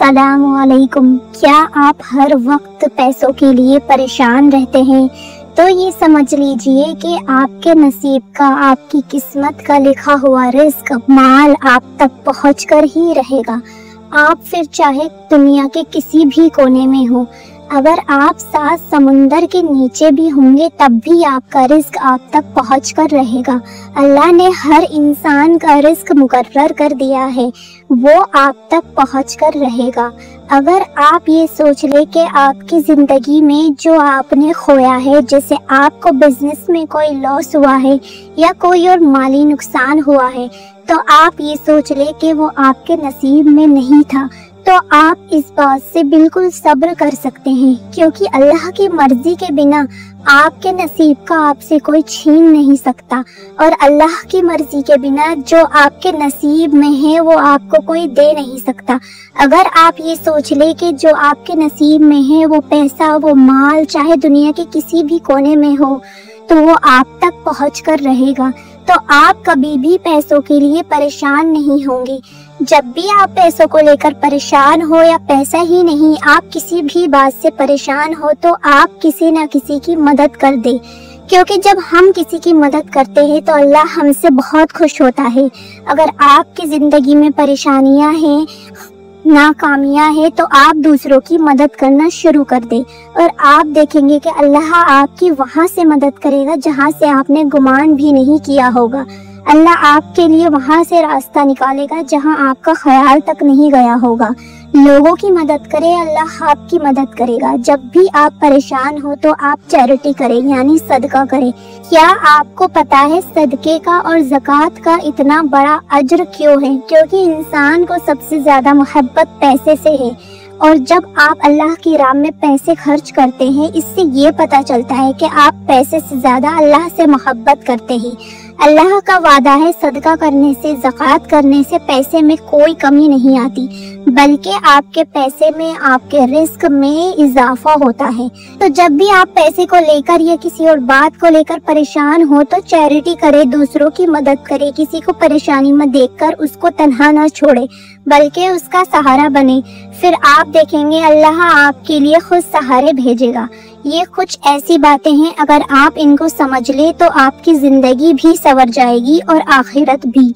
अस्सलाम वालेकुम। क्या आप हर वक्त पैसों के लिए परेशान रहते हैं? तो ये समझ लीजिए कि आपके नसीब का, आपकी किस्मत का लिखा हुआ रिस्क, माल आप तक पहुँच कर ही रहेगा। आप फिर चाहे दुनिया के किसी भी कोने में हो, अगर आप 7 समुंदर के नीचे भी होंगे तब भी आपका रिस्क आप तक पहुँच कर रहेगा। अल्लाह ने हर इंसान का रिस्क मुकर्रर कर दिया है, वो आप तक पहुँच कर रहेगा। अगर आप ये सोच ले कि आपकी ज़िंदगी में जो आपने खोया है, जैसे आपको बिजनेस में कोई लॉस हुआ है या कोई और माली नुकसान हुआ है, तो आप ये सोच ले कि वो आपके नसीब में नहीं था, तो आप इस बात से बिल्कुल सब्र कर सकते हैं, क्योंकि अल्लाह की मर्जी के बिना आपके नसीब का आपसे कोई छीन नहीं सकता, और अल्लाह की मर्जी के बिना जो आपके नसीब में है वो आपको कोई दे नहीं सकता। अगर आप ये सोच ले कि जो आपके नसीब में है वो पैसा, वो माल, चाहे दुनिया के किसी भी कोने में हो, तो वो आप तक पहुँच कर रहेगा, तो आप कभी भी पैसों के लिए परेशान नहीं होंगे। जब भी आप पैसों को लेकर परेशान हो, या पैसा ही नहीं, आप किसी भी बात से परेशान हो, तो आप किसी न किसी की मदद कर दे, क्योंकि जब हम किसी की मदद करते हैं तो अल्लाह हमसे बहुत खुश होता है। अगर आपकी ज़िंदगी में परेशानियां हैं, नाकामियां है, तो आप दूसरों की मदद करना शुरू कर दे, और आप देखेंगे कि अल्लाह आपकी वहां से मदद करेगा जहां से आपने गुमान भी नहीं किया होगा। अल्लाह आपके लिए वहां से रास्ता निकालेगा जहां आपका ख्याल तक नहीं गया होगा। लोगों की मदद करें, अल्लाह आपकी मदद करेगा। जब भी आप परेशान हो तो आप चैरिटी करें, यानी सदका करें। क्या आपको पता है सदके का और ज़कात का इतना बड़ा अज्र क्यों है? क्योंकि इंसान को सबसे ज्यादा मोहब्बत पैसे से है, और जब आप अल्लाह की राह में पैसे खर्च करते हैं, इससे ये पता चलता है कि आप पैसे से ज्यादा अल्लाह से मोहब्बत करते हैं। अल्लाह का वादा है, सदका करने से, ज़कात करने से पैसे में कोई कमी नहीं आती, बल्कि आपके पैसे में, आपके रिस्क में इजाफा होता है। तो जब भी आप पैसे को लेकर या किसी और बात को लेकर परेशान हो, तो चैरिटी करे, दूसरों की मदद करे, किसी को परेशानी में देखकर उसको तन्हा न छोड़े, बल्कि उसका सहारा बने। फिर आप देखेंगे अल्लाह आपके लिए खुद सहारे भेजेगा। ये कुछ ऐसी बातें हैं, अगर आप इनको समझ ले तो आपकी जिंदगी भी संवर जाएगी और आखिरत भी।